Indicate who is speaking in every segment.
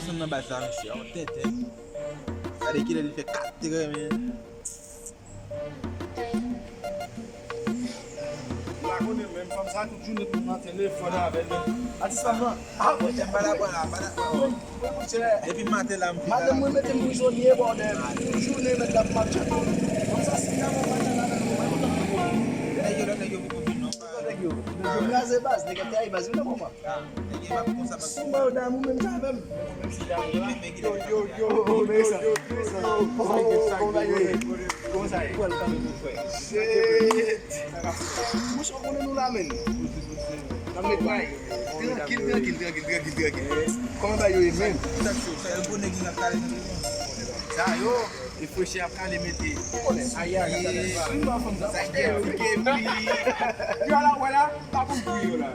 Speaker 1: Son nan ba sa msye, an tete. Ade ki li fe 4 tigre men.
Speaker 2: La konen men, fam sa tout jounet pou nan telefon avèl men. Atis fam nan,
Speaker 1: Mwen tem bala bala. E pi mate la mfi.
Speaker 2: madame mwen mette mboujonye bordel. Jounet met la matcha. Fam sa si nan mwen maten la men mwen
Speaker 1: Nè yo pou bin non pa.
Speaker 2: yo. Yo blaze baz, nèg te ay baz yo nan mwen.
Speaker 1: Nè gen pa pou kon sa pa.
Speaker 2: Si mwen dan mwen men jan men. Comment ça est? Shit! Mwen chan konen nou la men. Nan men bay. Tranquille. Comment ba yo e men?
Speaker 1: Sa yon bon negi nan kare nan yon.
Speaker 2: Sa yo, e fweche ap kale mette. Aya, sa yo ala wala, pa pou yo la.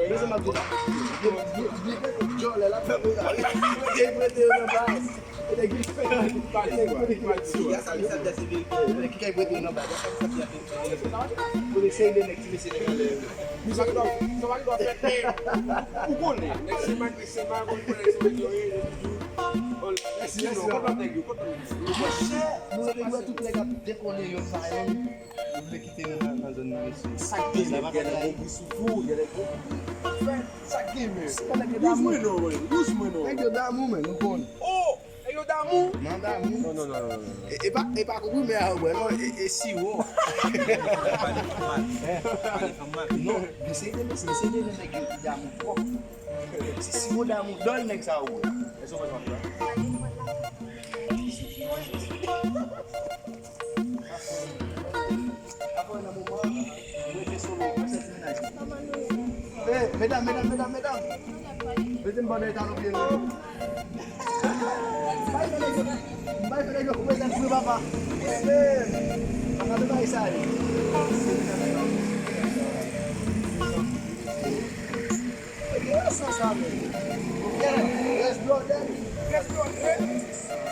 Speaker 2: Mese magola. Yo le la pe pou la. Mete yo nan bas.
Speaker 1: Ya sa li sa desi vek.
Speaker 2: Ki kay bwete yo nan bas. Pou de sey de nek ti mese de gale.
Speaker 3: So wak do apete, ou konen, nek seman kon konen seman yo e,
Speaker 2: Nou te gwa tout nek ap dekone yon fayon. Ou vle kite nan zon nan esi. Sakte men, gen yon bon soufou, gen yon bon. Sakte men. Use mwen nou. Nek yo damou men, nou kon.
Speaker 3: oh, e yo damou?
Speaker 2: Nan damou.
Speaker 3: Non.
Speaker 2: E pa koubou men a wè, non, e si wò.
Speaker 1: Pali famal.
Speaker 2: Non, se de nek yo damou pop. Si wò damou, don nek sa wò. E so wè jan wè. Mesdames. Mettez une bonne état au pied. Bye, Federico, come stai qui, papà? Ma dove vai, sai? Che cosa sai? Let's go, Daddy.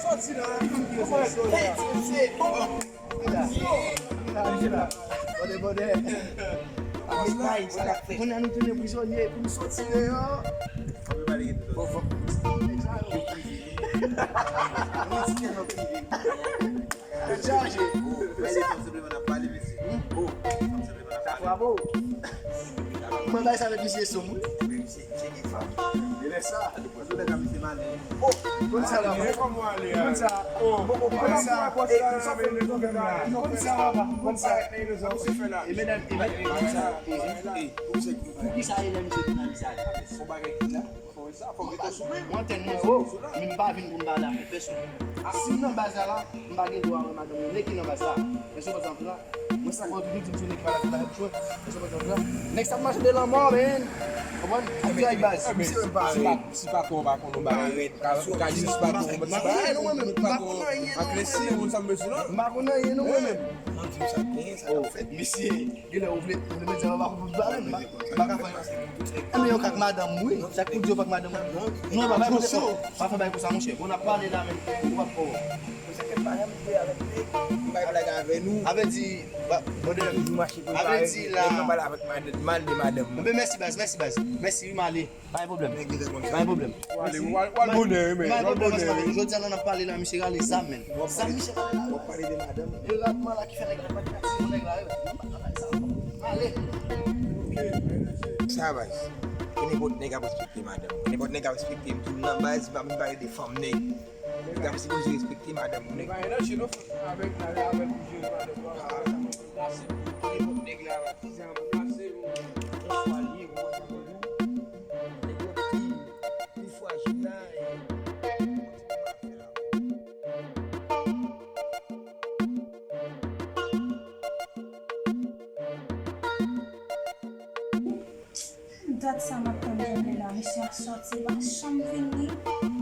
Speaker 2: Sorti là. Bode. Mwen an nou toune prisonye pou nou soti le yo.
Speaker 1: Fami bali gen to.
Speaker 2: E charge.
Speaker 1: Mwen konsebe man ap pale mesi.
Speaker 2: Ta fwa bo. Mwen bay sa vek misye som.
Speaker 1: Cheki fam.
Speaker 2: Ele sa.
Speaker 1: Mwen do de ka misi man.
Speaker 2: Kon sa la. Kon sa. Kon sa. E medan. Pou ki sa e le misye din alizade? Mwen ten mwen yo, mi mba vin pou mba la me peson. Si mnen baza la, mba gen do a mwen madame mwen, neki nan baza la. Mwen se potan pou la, mwen sa kwa vini tim sou neki bala pou la hep chou. Mwen se potan pou la. Next time manche de lan mor, men. Komon, api ay baz.
Speaker 3: Si pa kon ba kon nou ba ret, ka jis pa kon ba
Speaker 2: Mba konan yon mwen men. Mba konan yon
Speaker 3: akresi moun sa mbe sou la.
Speaker 2: Mba konan yon mwen men.
Speaker 1: Nan tim sa gen, sa kon fet.
Speaker 2: Misye, gile ou vle met zan wak pou balen. Mba ka fay. Ame yon kak madame mwen. Sa kou diyo pak madame mwen. Non, ba bay pou sa. Pa fay bay pou sa mwen chè. On a pale la men. Ou wap pou.
Speaker 1: Mbay blague ave nou.
Speaker 2: Ave di, model. Ave di la.
Speaker 1: Mal de madame.
Speaker 2: Mbe merci baz. Merci yu male. Pas problem.
Speaker 3: Wal bonè men.
Speaker 2: Jodi an a pale la Michel Gale Sam men. Sam Michel Gale la.
Speaker 1: On parle de madame.
Speaker 2: E ratman la ki fè nèk la pati kati moun nèk la yo. Ale.
Speaker 1: Sa baz. Kene bot nega respekte madame. Kene bot nega respekte m tou nan baz ba mi pale de fam neg. Nega msi kon respekte madame neg.
Speaker 3: Ba yon chino avèk pou jè plase kene bot neg la batizan plase ou
Speaker 1: Fwa liye ou wad moun. Nega ti. Ni fwa jina
Speaker 4: Dat sa map kon jende la, mi chak sorti, ba chanm vini.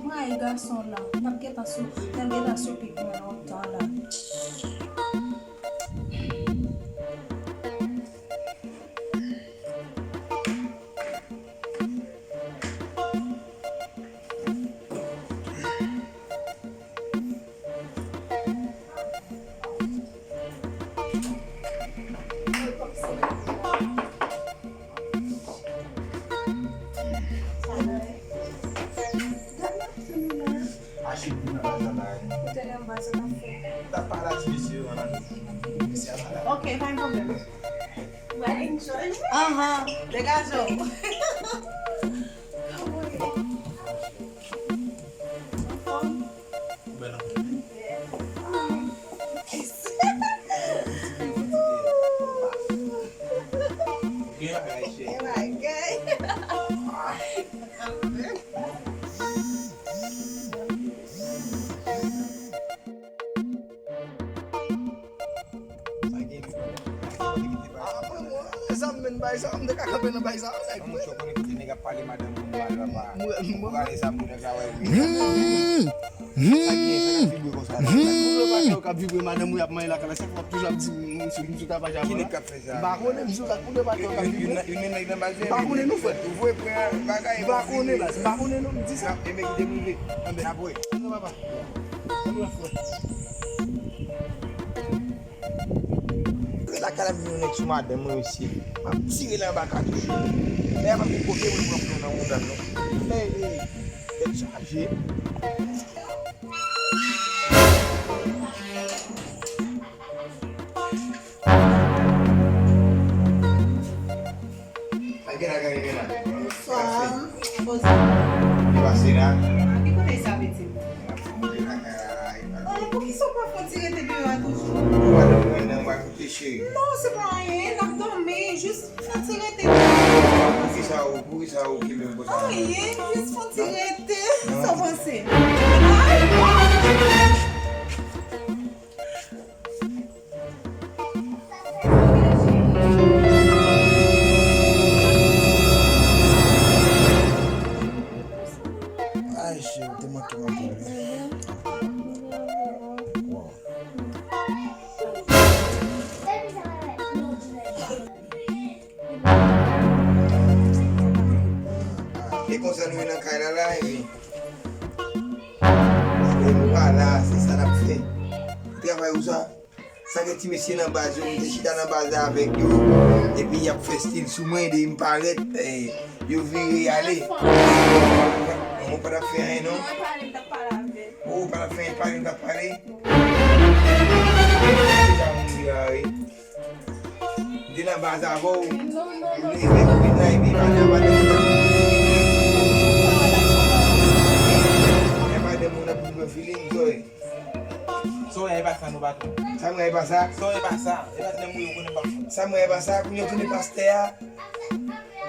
Speaker 4: Mwa e garson la, tam geta sou pik mwen an tan la.
Speaker 5: Ok, pas de problème. Aha, dégagez.
Speaker 2: Sa men bay sa am de ka ben bay sa ay
Speaker 1: Kamu coba ikuti nega pali madam mumbala pa. Bukan sambu nega wae. Lagi saya fibu ko sana.
Speaker 2: Mou ba ko ka bibe madame ou ap may la kala sa ko toujours di msou ta ba ja.
Speaker 1: Kini ka feza.
Speaker 2: Ba ko ne msou ka ko ba ko ka bibe.
Speaker 1: Yune nega na baze.
Speaker 2: Ba ko ne nou fe.
Speaker 1: Vous pouvez prendre bagay.
Speaker 2: Ba ko ne la, ba ko ne nou di sa.
Speaker 1: E me ki demouve. Ambe na boy.
Speaker 2: Papa.
Speaker 1: La kala mi nek sou madam mo aussi. Ma tire la baka toujours. Mais ma ko ke mo ko na mo dan no. Eh, chargé. Agora. E você lá?
Speaker 5: Qui connaît ça, Betty? Pour qui sont pas font tirer tes deux à toujours?
Speaker 1: Não vai acontecer.
Speaker 5: Non, c'est pas rien, n'a dormi, juste font tirer tes deux.
Speaker 1: Por que ça o que me botar?
Speaker 5: Rien, juste font tirer tes. Ça va c'est.
Speaker 1: Ai, eu tenho uma tomada. E concerne une caille là, et voilà, c'est ça la fait. Travail où ça? Ça que tu me sais dans base, on te chita dans base avec yo, et puis y a festin sous moi de me paraître, yo viré aller. On pas faire rien non? Oh, pas faire pas une parler. De la base avant, feeling joy.
Speaker 3: So e basa no bato.
Speaker 1: Sabe aí passar?
Speaker 3: So e basa. E basa nem muito no bato.
Speaker 1: Sabe aí passar? Kunyo tuni pastea.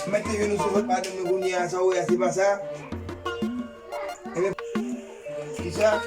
Speaker 1: Mete yo no sugot pa dum ngunya sa uya si passar. Kisha.